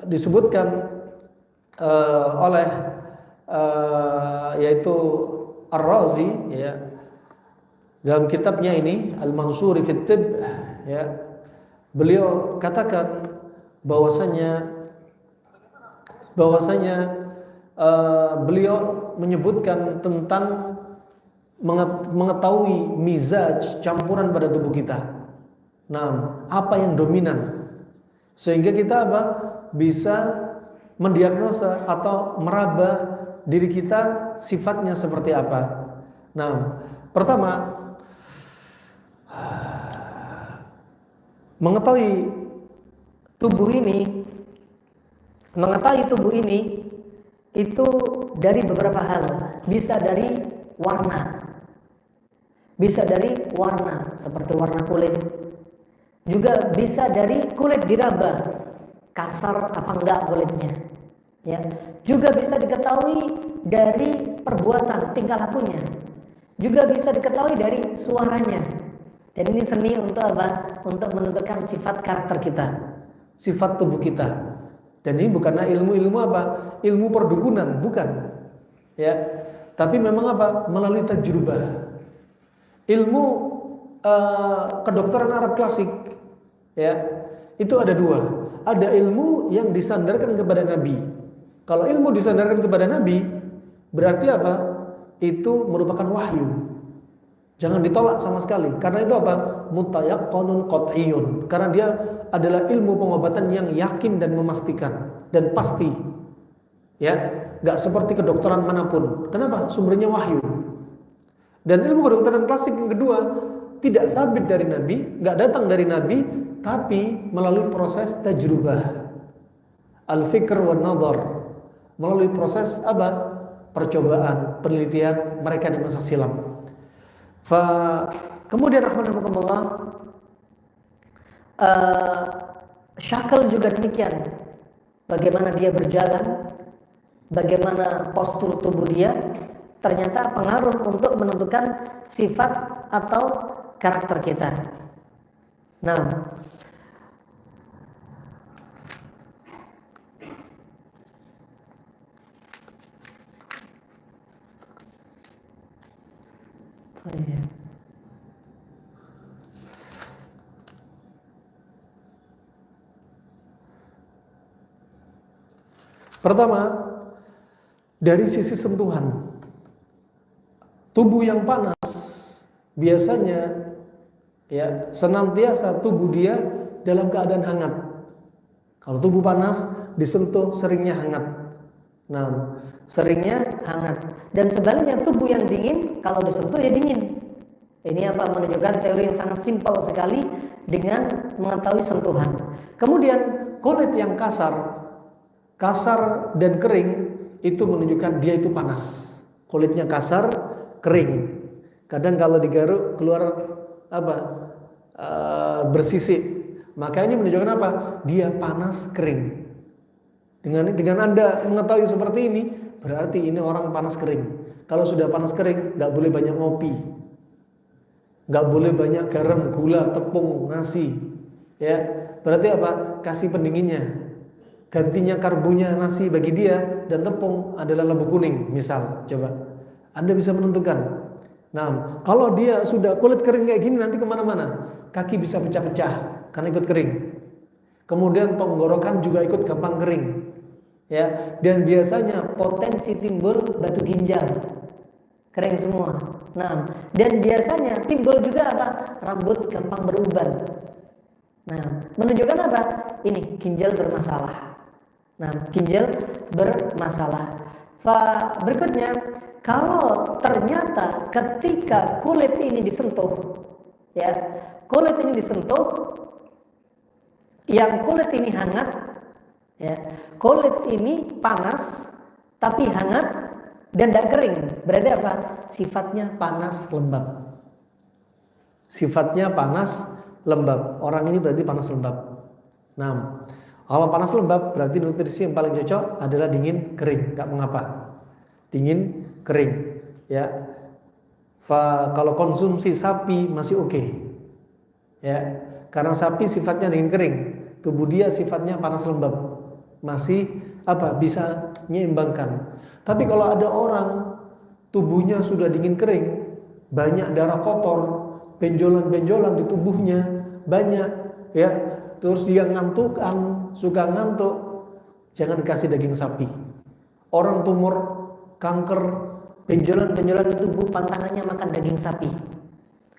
disebutkan oleh yaitu Ar-Razi ya, dalam kitabnya ini Al-Mansuri fit Tibb ya, beliau katakan bahwasanya beliau menyebutkan tentang mengetahui mizaj, campuran pada tubuh kita. Nah, apa yang dominan sehingga kita bisa mendiagnosa atau meraba diri kita sifatnya seperti apa. Nah, pertama mengetahui tubuh ini itu dari beberapa hal. Bisa dari warna seperti warna kulit. Juga bisa dari kulit diraba, kasar apa enggak kulitnya. Ya, juga bisa diketahui dari perbuatan, tingkah lakunya. Juga bisa diketahui dari suaranya. Dan ini seni untuk apa? Untuk menentukan sifat karakter kita, sifat tubuh kita. Dan ini bukanlah ilmu ilmu perdukunan, bukan. Ya, tapi memang melalui tajrubah. Ilmu kedokteran Arab klasik, ya, itu ada dua. Ada ilmu yang disandarkan kepada Nabi. Kalau ilmu disandarkan kepada Nabi, berarti itu merupakan wahyu. Jangan ditolak sama sekali. Karena itu mutayaqqanun qat'iyun. Karena dia adalah ilmu pengobatan yang yakin dan memastikan dan pasti. Ya, enggak seperti kedokteran manapun. Kenapa? Sumbernya wahyu. Dan ilmu kedokteran klasik yang kedua tidak sabit dari Nabi, enggak datang dari Nabi, tapi melalui proses tajrubah. Al-fikr wan nadhar. Melalui proses percobaan, penelitian mereka di masa silam. Kemudian rahmatullah, syakal juga demikian. Bagaimana dia berjalan, bagaimana postur tubuh dia, ternyata pengaruh untuk menentukan sifat atau karakter kita. Nah, pertama, dari sisi sentuhan. Tubuh yang panas biasanya ya senantiasa tubuh dia dalam keadaan hangat. Kalau tubuh panas disentuh seringnya hangat. Nah, seringnya hangat. Dan sebaliknya tubuh yang dingin kalau disentuh ya dingin. Ini menunjukkan teori yang sangat simpel sekali dengan mengetahui sentuhan. Kemudian kulit yang kasar dan kering itu menunjukkan dia itu panas. Kulitnya kasar, kering. Kadang kalau digaruk keluar bersisik. Maka ini menunjukkan dia panas, kering. Dengan Anda mengetahui seperti ini, berarti ini orang panas kering. Kalau sudah panas kering, nggak boleh banyak ngopi, nggak boleh banyak garam, gula, tepung, nasi. Ya, berarti kasih pendinginnya. Gantinya karbonya nasi bagi dia dan tepung adalah lembu kuning, misal. Coba Anda bisa menentukan. Nah, kalau dia sudah kulit kering kayak gini, nanti kemana-mana, kaki bisa pecah-pecah karena ikut kering. Kemudian tenggorokan juga ikut gampang kering. Ya, dan biasanya potensi timbul batu ginjal, kering semua. Nah, dan biasanya timbul juga rambut gampang beruban. Nah, menunjukkan ini ginjal bermasalah. Nah, ginjal bermasalah. Berikutnya, kalau ternyata ketika kulit ini disentuh, ya, kulit ini disentuh, yang kulit ini hangat, ya, kulit ini panas tapi hangat dan tidak kering, berarti sifatnya panas lembab. Sifatnya panas lembab. Orang ini berarti panas lembab. Nah, kalau panas lembab berarti nutrisi yang paling cocok adalah dingin kering, nggak mengapa. Dingin kering, ya. Kalau konsumsi sapi masih oke, ya, karena sapi sifatnya dingin kering. tubuh dia sifatnya panas lembab, masih bisa menyeimbangkan. Tapi kalau ada orang tubuhnya sudah dingin kering, banyak darah kotor, benjolan-benjolan di tubuhnya banyak, ya, terus dia suka ngantuk, jangan kasih daging sapi. Orang tumor, kanker, benjolan-benjolan di tubuh, pantangannya makan daging sapi.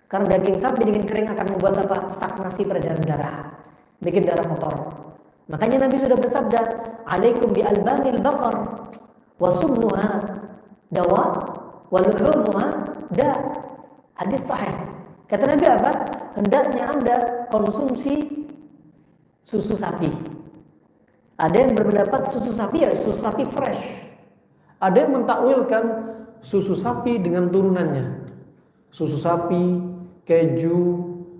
Karena daging sapi dingin kering akan membuat stagnasi peredaran darah, bikin darah kotor. Makanya Nabi sudah bersabda, "Alaikum bi albanil baqar wa sumnuha dawa wa luhumuha da." Hadis sahih. Kata Nabi apa? Hendaknya Anda konsumsi susu sapi. Ada yang berpendapat susu sapi ya susu sapi fresh. Ada yang mentakwilkan susu sapi dengan turunannya. Susu sapi, keju,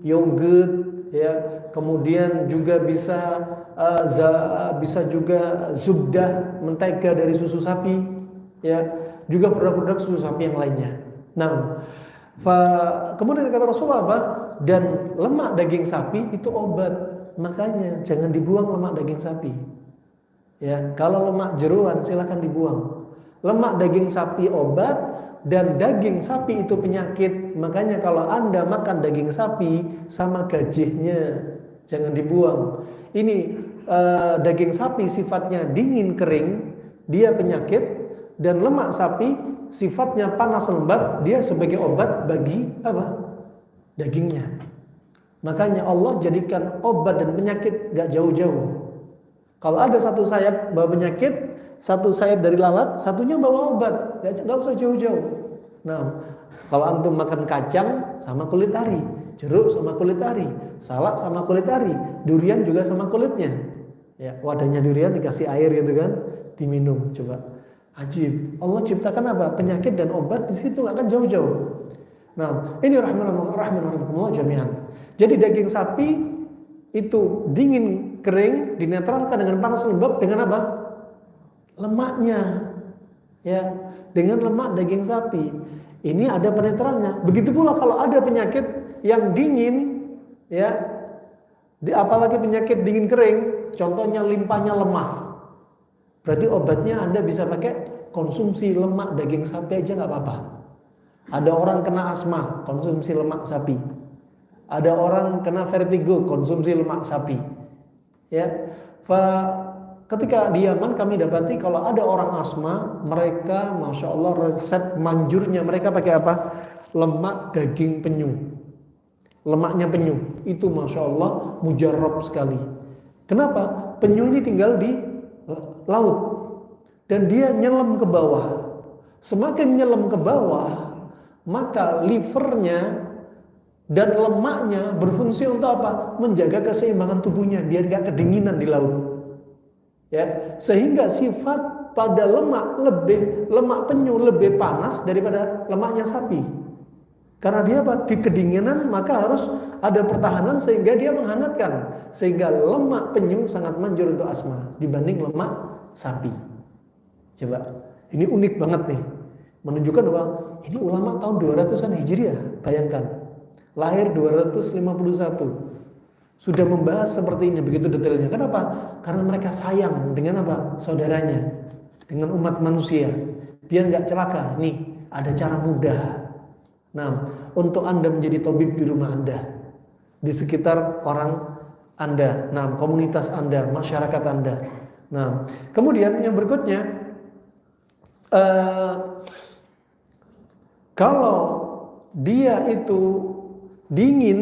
yogurt, ya. Kemudian juga bisa juga zubdah, mentega dari susu sapi, ya. Juga produk-produk susu sapi yang lainnya. Nah, kemudian kata Rasulullah apa? Dan lemak daging sapi itu obat. Makanya jangan dibuang lemak daging sapi. Ya, kalau lemak jeroan silakan dibuang. Lemak daging sapi obat dan daging sapi itu penyakit. Makanya kalau Anda makan daging sapi sama gajihnya jangan dibuang. Ini daging sapi sifatnya dingin kering, dia penyakit, dan lemak sapi sifatnya panas lembab, dia sebagai obat bagi dagingnya. Makanya Allah jadikan obat dan penyakit gak jauh-jauh. Kalau ada satu sayap bawa penyakit, satu sayap dari lalat, satunya bawa obat, gak usah jauh-jauh. Nah, kalau antum makan kacang sama kulit ari, jeruk sama kulit ari, salak sama kulit ari, durian juga sama kulitnya. Ya, wadahnya durian dikasih air gitu kan, diminum. Coba, ajib. Allah ciptakan apa? Penyakit dan obat di situ gak akan jauh-jauh. Nah, ini rahimahumullah jami'an. Jadi daging sapi itu dingin kering dinetralkan dengan panas lembab dengan apa? Lemaknya. Ya, dengan lemak daging sapi. Ini ada penetralnya. Begitu pula kalau ada penyakit yang dingin, ya, apalagi penyakit dingin kering, contohnya limpahnya lemah. Berarti obatnya Anda bisa pakai konsumsi lemak daging sapi aja nggak apa-apa. Ada orang kena asma, konsumsi lemak sapi. Ada orang kena vertigo, konsumsi lemak sapi. Ya, ketika di Yaman kami dapati kalau ada orang asma, mereka, masya Allah, resep manjurnya mereka pakai apa? Lemak daging penyu. Lemaknya penyu itu masya Allah mujarab sekali. Kenapa? Penyu ini tinggal di laut dan dia nyelam ke bawah. Semakin nyelam ke bawah, maka livernya dan lemaknya berfungsi untuk apa? Menjaga keseimbangan tubuhnya biar gak kedinginan di laut. Ya, sehingga sifat pada lemak penyu lebih panas daripada lemaknya sapi. Karena dia apa? Di kedinginan maka harus ada pertahanan sehingga dia menghangatkan. Sehingga lemak penyu sangat manjur untuk asma dibanding lemak sapi. Coba, ini unik banget nih. Menunjukkan bahwa ini ulama tahun 200-an Hijriah, bayangkan. Lahir 251. Sudah membahas seperti ini begitu detailnya. Kenapa? Karena mereka sayang dengan apa? Saudaranya, dengan umat manusia. Biar nggak celaka. Nih, ada cara mudah. Nah, untuk Anda menjadi tabib di rumah Anda, di sekitar orang Anda, nah, komunitas Anda, masyarakat Anda. Nah, kemudian yang berikutnya, kalau dia itu dingin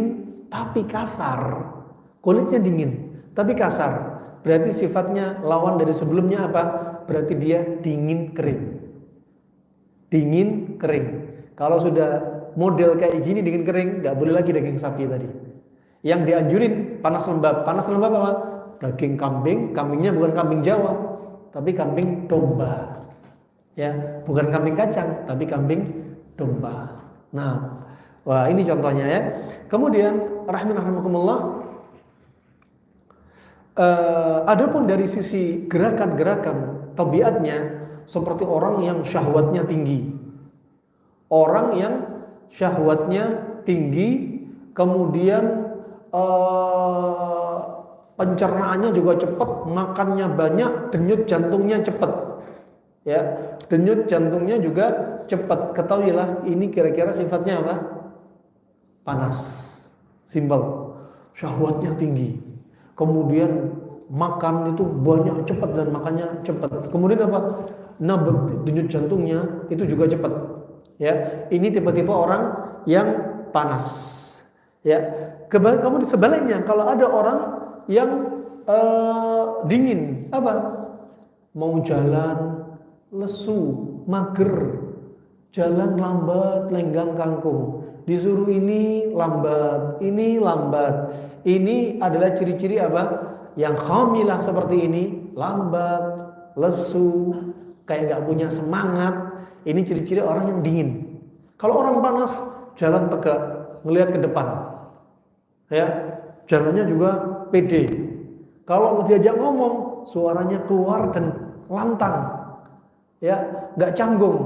tapi kasar, kulitnya dingin tapi kasar, berarti sifatnya lawan dari sebelumnya apa? Berarti dia dingin kering. Dingin kering. Kalau sudah model kayak gini dingin kering, nggak boleh lagi daging sapi tadi. Yang dianjurin panas lembab. Panas lembab apa? Daging kambing. Kambingnya bukan kambing Jawa, tapi kambing domba. Ya, bukan kambing kacang, tapi kambing domba. Nah, wah ini contohnya ya. Kemudian rahimakumullah, adapun dari sisi gerakan-gerakan tabiatnya seperti orang yang syahwatnya tinggi. Orang yang syahwatnya tinggi, kemudian pencernaannya juga cepat, makannya banyak, denyut jantungnya cepat. Ya, denyut jantungnya juga cepat. Ketahuilah ini kira-kira sifatnya apa? Panas. Simpel. Syahwatnya tinggi. Kemudian makan itu banyak cepat dan makannya cepat. Kemudian apa? Nabet denyut jantungnya itu juga cepat. Ya, ini tipe-tipe orang yang panas. Ya, kamu sebaliknya kalau ada orang yang dingin, apa? Mau jalan lesu, mager, jalan lambat, lenggang kangkung. Disuruh ini lambat, ini lambat. Ini adalah ciri-ciri apa? Yang hamilah seperti ini, lambat, lesu, kayak gak punya semangat. Ini ciri-ciri orang yang dingin. Kalau orang panas, jalan tegak, ngelihat ke depan. Ya, jalannya juga pede. Kalau diajak ngomong, suaranya keluar dan lantang. Ya, nggak canggung.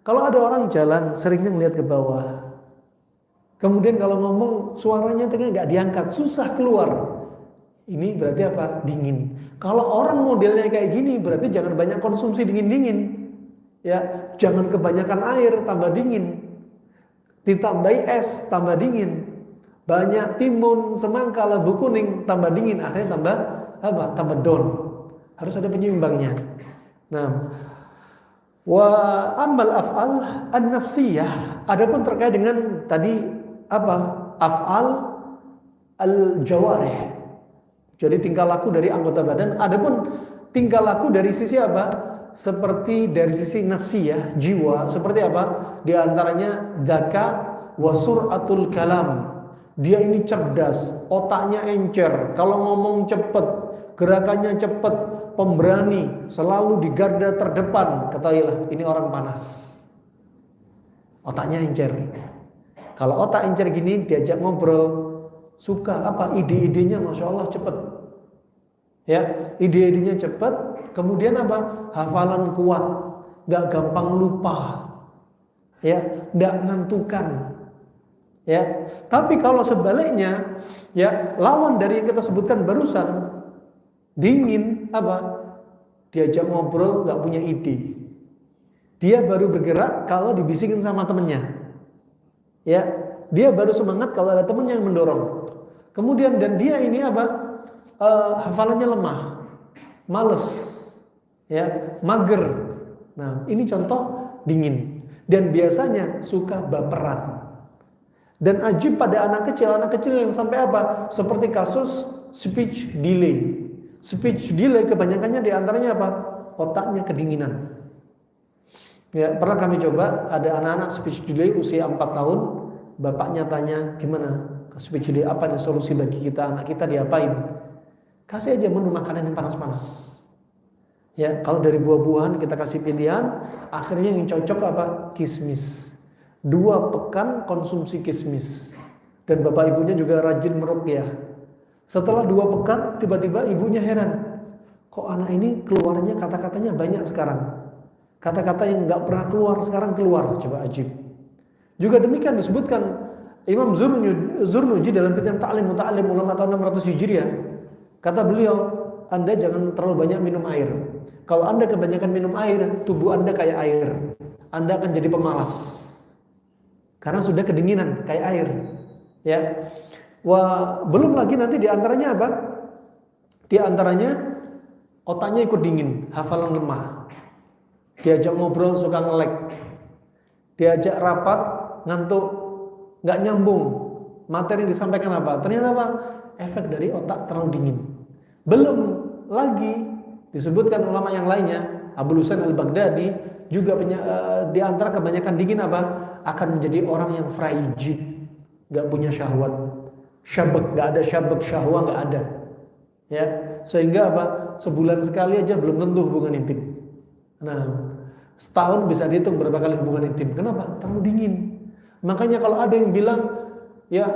Kalau ada orang jalan, seringnya ngelihat ke bawah. Kemudian kalau ngomong, suaranya nggak diangkat, susah keluar. Ini berarti apa? Dingin. Kalau orang modelnya kayak gini, berarti jangan banyak konsumsi dingin-dingin. Ya, jangan kebanyakan air, tambah dingin. Ditambahi es, tambah dingin. Banyak timun, semangka, labu kuning, tambah dingin, akhirnya tambah apa? Tambah down. Harus ada penyeimbangnya. Nah, wa amal af'al an-nafsiyah. Adapun terkait dengan tadi apa? Af'al al-jawarih. Jadi tingkah laku dari anggota badan. Adapun tingkah laku dari sisi apa? Seperti dari sisi nafsiyah, jiwa. Seperti apa? Di antaranya dzaka wa sur'atul kalam. Dia ini cerdas, otaknya encer, kalau ngomong cepet, gerakannya cepet, pemberani, selalu di garda terdepan. Ketahuilah, ini orang panas. Otaknya encer. Kalau otak encer gini, diajak ngobrol, suka apa? Ide-idenya Masya Allah cepet. Ya, ide-idenya cepet, kemudian apa? Hafalan kuat, gak gampang lupa. Ya, gak ngantukan. Ya, tapi kalau sebaliknya, ya lawan dari yang kita sebutkan barusan, dingin apa? Diajak ngobrol nggak punya ide. Dia baru bergerak kalau dibisikin sama temennya. Ya, dia baru semangat kalau ada temennya yang mendorong. Kemudian dan dia ini apa? Hafalannya lemah, males, ya, mager. Nah, ini contoh dingin dan biasanya suka baperan. Dan ajib pada anak kecil yang sampai apa? Seperti kasus speech delay. Speech delay kebanyakannya diantaranya apa? Otaknya kedinginan. Ya, pernah kami coba ada anak-anak speech delay usia 4 tahun. Bapaknya tanya, gimana? Speech delay apa nih solusi bagi kita? Anak kita diapain? Kasih aja menu makanan yang panas-panas. Ya, kalau dari buah-buahan kita kasih pilihan, akhirnya yang cocok apa? Kismis. 2 pekan konsumsi kismis. Dan bapak ibunya juga rajin meruqyah. Setelah 2 pekan tiba-tiba ibunya heran. Kok anak ini keluarnya kata-katanya banyak sekarang. Kata-kata yang gak pernah keluar sekarang keluar. Coba ajib. Juga demikian disebutkan Imam Zurnuji dalam kitab Ta'lim Muta'allim ulama tahun 600 Hijriah. Kata beliau, Anda jangan terlalu banyak minum air. Kalau Anda kebanyakan minum air, tubuh Anda kayak air. Anda akan jadi pemalas. Karena sudah kedinginan kayak air, ya. Wah, belum lagi nanti diantaranya apa? Diantaranya otaknya ikut dingin, hafalan lemah. Diajak ngobrol suka ngelek, diajak rapat ngantuk, nggak nyambung. Materi disampaikan apa? Ternyata apa? Efek dari otak terlalu dingin. Belum lagi disebutkan ulama yang lainnya, Abu Husain al-Baghdadi juga di antara kebanyakan dingin apa? Akan menjadi orang yang frigid, nggak punya syahwat, syabak, nggak ada syabak, syahwat nggak ada, ya. Sehingga apa? Sebulan sekali aja belum tentu hubungan intim. Nah, setahun bisa dihitung berapa kali hubungan intim. Kenapa? Terlalu dingin. Makanya kalau ada yang bilang, ya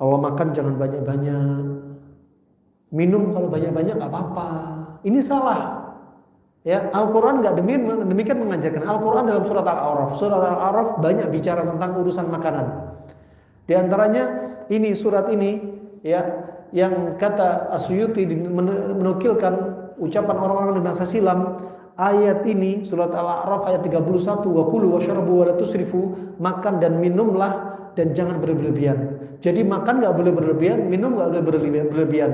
kalau makan jangan banyak-banyak, minum kalau banyak-banyak nggak apa-apa. Ini salah. Ya, Al-Quran nggak demikian mengajarkan. Al-Quran dalam surat Al-A'raf banyak bicara tentang urusan makanan. Di antaranya ini surat ini, ya, yang kata Asyuti menukilkan ucapan orang-orang di masa silam, ayat ini surat Al-A'raf ayat 31, wa kulu washrabu wa la tusrifu, makan dan minumlah dan jangan berlebihan. Jadi makan nggak boleh berlebihan, minum nggak boleh berlebihan.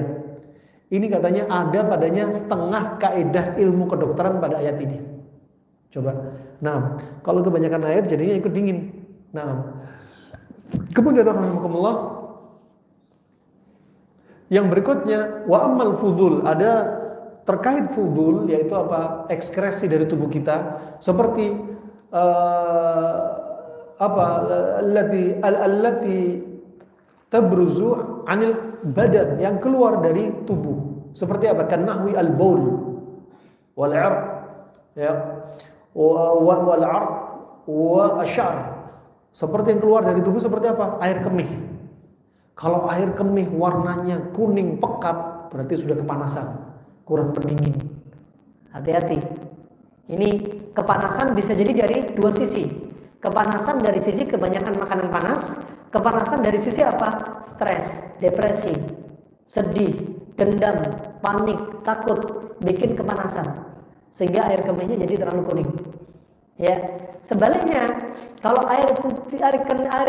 Ini katanya ada padanya setengah kaidah ilmu kedokteran pada ayat ini. Coba. Nah, kalau kebanyakan air jadinya ikut dingin. Nah, kemudian rahimahumullah, yang berikutnya wa ammal fudul, ada terkait fudul yaitu apa? Ekskresi dari tubuh kita seperti allati tabruzu anil badan, yang keluar dari tubuh. Seperti apa? Kan nahwi al-baul wal 'irq ya. Wal 'arq wa asy'ar. Seperti yang keluar dari tubuh seperti apa? Air kemih. Kalau air kemih warnanya kuning pekat, berarti sudah kepanasan, kurang pendingin. Hati-hati. Ini kepanasan bisa jadi dari dua sisi. Kepanasan dari sisi kebanyakan makanan panas, kepanasan dari sisi apa? Stres, depresi, sedih, dendam, panik, takut, bikin kepanasan. Sehingga air kemihnya jadi terlalu kuning. Ya, sebaliknya kalau air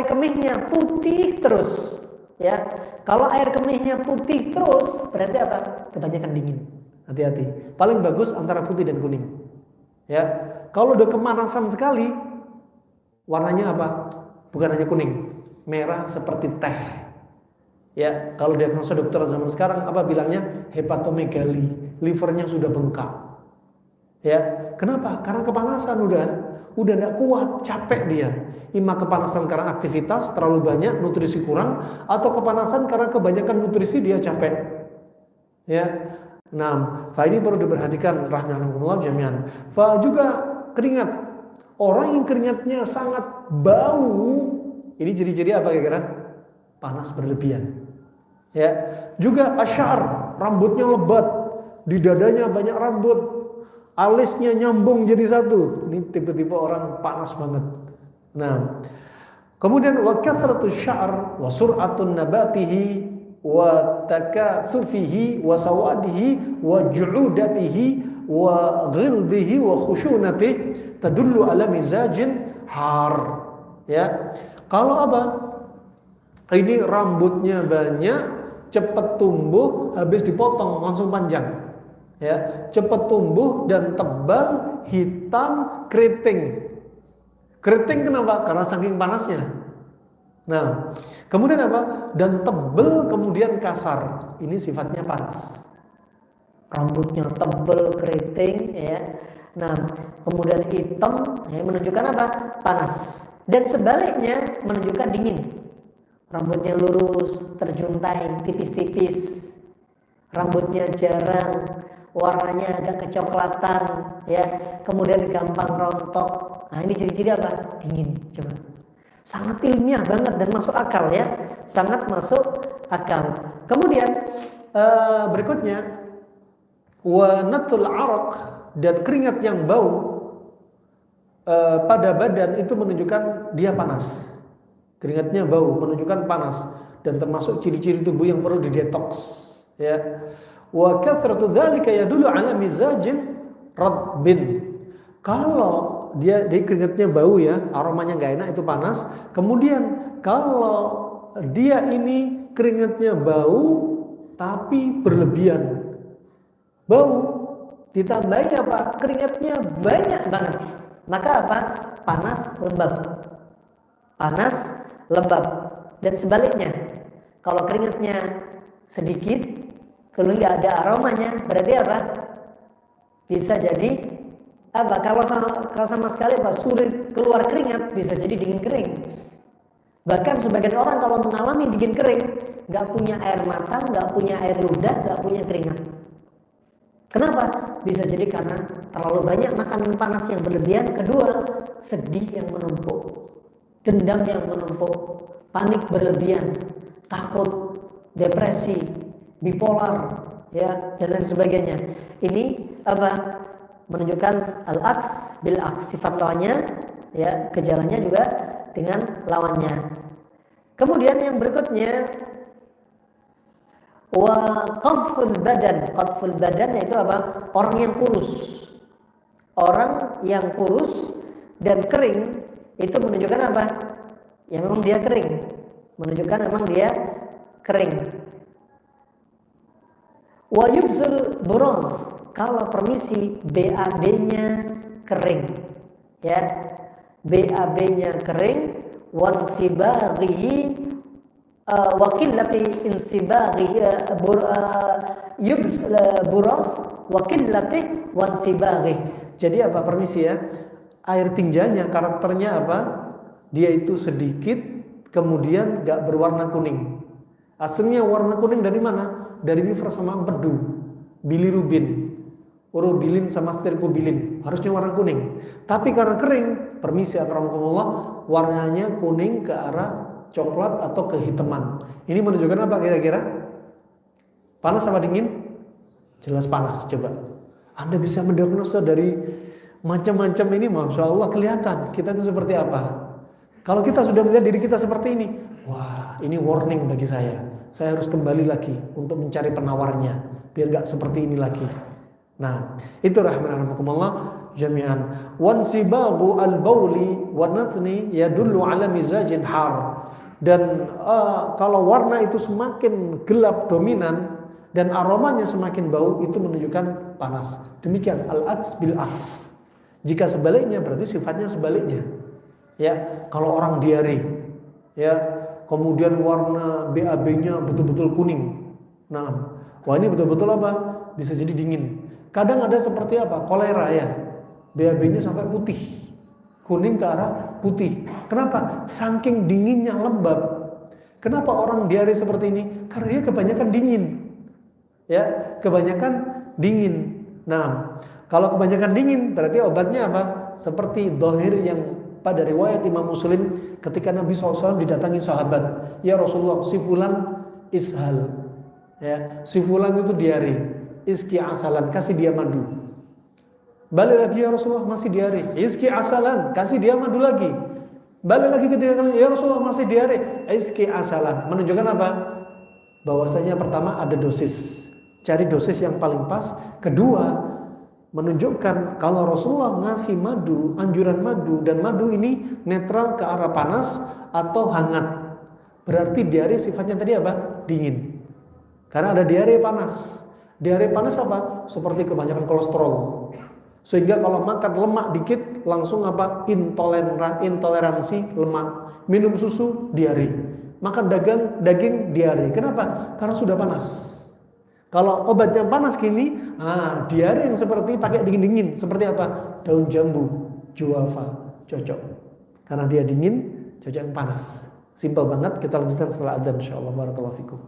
kemihnya putih terus, ya, kalau air kemihnya putih terus berarti apa? Kebanyakan dingin. Hati-hati. Paling bagus antara putih dan kuning. Ya, kalau udah kepanasan sekali, warnanya apa? Bukan hanya kuning, merah seperti teh. Ya, kalau diagnosa dokter zaman sekarang apa bilangnya? Hepatomegali, livernya sudah bengkak. Ya, kenapa? Karena kepanasan udah tidak kuat, capek dia. Ima kepanasan karena aktivitas terlalu banyak, nutrisi kurang, atau kepanasan karena kebanyakan nutrisi dia capek. Ya. Nah, ini perlu diperhatikan rahimahumullah jami'an. Juga keringat. Orang yang keringatnya sangat bau, ini ciri-ciri apa kira-kira? Panas berlebihan. Ya. Juga asy'ar, rambutnya lebat, di dadanya banyak rambut, alisnya nyambung jadi satu. Ini tipe-tipe orang panas banget. Nah, kemudian wa kathratu sya'r wa sur'atun nabatihi wa takathufihi wa sawadihi wa ju'udatihi wa ghildihi wa khushunatihi tadullu ala mizajin har. Ya. Kalau apa? Ini rambutnya banyak, cepat tumbuh, habis dipotong langsung panjang. Ya, cepat tumbuh dan tebal, hitam, keriting. Keriting kenapa? Karena saking panasnya. Nah, kemudian apa? Dan tebal kemudian kasar. Ini sifatnya panas. Rambutnya tebal, keriting, ya. Nah, kemudian hitam, ya, menunjukkan apa? Panas. Dan sebaliknya menunjukkan dingin. Rambutnya lurus, terjuntai, tipis-tipis. Rambutnya jarang, warnanya agak kecoklatan, ya, kemudian gampang rontok. Nah, ini ciri-ciri apa? Dingin. Coba. Sangat ilmiah banget dan masuk akal, ya, sangat masuk akal. Kemudian berikutnya wa natul araq, dan keringat yang bau pada badan itu menunjukkan dia panas. Keringatnya bau menunjukkan panas dan termasuk ciri-ciri tubuh yang perlu didetoks, ya. Wa kathratu dzalika yadullu ala mizajin radbin. Kalau dia keringatnya bau, ya, aromanya enggak enak, itu panas. Kemudian kalau dia ini keringatnya bau tapi berlebihan. Bau ditambahi apa? Keringatnya banyak banget. Maka apa? Panas lembab. Panas lembab. Dan sebaliknya, kalau keringatnya sedikit, kalau nggak ada aromanya, berarti apa? Bisa jadi apa? Kalau sama sekali apa? Sulit keluar keringat, bisa jadi dingin kering. Bahkan sebagian orang kalau mengalami dingin kering, nggak punya air mata, nggak punya air ludah, nggak punya keringat. Kenapa? Bisa jadi karena terlalu banyak makanan panas yang berlebihan. Kedua, sedih yang menumpuk, dendam yang menumpuk, panik berlebihan, takut, depresi, bipolar, ya, dan lain sebagainya. Ini apa? Menunjukkan al-aks bil aks, sifat lawannya, ya, gejalanya juga dengan lawannya. Kemudian yang berikutnya Wa qadful badan. Qadful badan yaitu apa? Orang yang kurus. Orang yang kurus dan kering itu menunjukkan apa? Ya memang dia kering. Menunjukkan memang dia kering. Wa yubzul buraz. Kalau permisi BAB-nya kering. Ya. BAB-nya kering, wansibaghihi wa qillati insibaghihi buras wa qillati wansibaghihi. Jadi apa, permisi ya, air tinjanya karakternya apa? Dia itu sedikit, kemudian gak berwarna kuning. Aslinya warna kuning dari mana? Dari liver sama empedu, bilirubin, urobilin sama sterkobilin, harusnya warna kuning. Tapi karena kering, permisi akramakumullah, warnanya kuning ke arah coklat atau kehitaman. Ini menunjukkan apa kira-kira? Panas apa dingin? Jelas panas. Coba Anda bisa mendiagnosa dari macam-macam ini, masya Allah kelihatan kita itu seperti apa. Kalau kita sudah melihat diri kita seperti ini, wah ini warning bagi saya. Saya harus kembali lagi untuk mencari penawarnya, biar gak seperti ini lagi. Nah, itu rahmanakumullah jami'an. Wansibagu al-bauli wa natni yadullu ala mizajin har. Dan kalau warna itu semakin gelap dominan dan aromanya semakin bau, itu menunjukkan panas. Demikian al-aks bil aks. Jika sebaliknya berarti sifatnya sebaliknya. Ya, kalau orang diare, ya, kemudian warna BAB-nya betul-betul kuning. Nah, wah ini betul-betul apa? Bisa jadi dingin. Kadang ada seperti apa? Kolera ya. BAB-nya sampai putih. Kuning ke arah putih. Kenapa? Saking dinginnya lembab. Kenapa orang diare seperti ini? Karena dia kebanyakan dingin. Ya, kebanyakan dingin. Nah, kalau kebanyakan dingin berarti obatnya apa? Seperti dohir yang pada riwayat Imam Muslim ketika Nabi SAW didatangi sahabat. Ya Rasulullah, si fulan ishal. Ya, si fulan itu diare. Iski asalan, kasih dia madu. Balik lagi ya Rasulullah, masih diare. Iski asalan, kasih dia madu lagi. Balik lagi ketiga kali, ya Rasulullah masih diare. Iski asalan, menunjukkan apa? Bahwasanya pertama ada dosis. Cari dosis yang paling pas. Kedua, menunjukkan kalau Rasulullah ngasih madu, anjuran madu, dan madu ini netral ke arah panas atau hangat. Berarti diare sifatnya tadi apa? Dingin. Karena ada diare panas. Diare panas apa? Seperti kebanyakan kolesterol. Sehingga kalau makan lemak dikit langsung apa? Intoleransi lemak. Minum susu diare. Makan daging diare. Kenapa? Karena sudah panas. Kalau obat yang panas gini, diare yang seperti pakai dingin-dingin. Seperti apa? Daun jambu, juafa, cocok. Karena dia dingin, cocok yang panas. Simpel banget, kita lanjutkan setelah adzan insyaallah. Barakallahu fikum.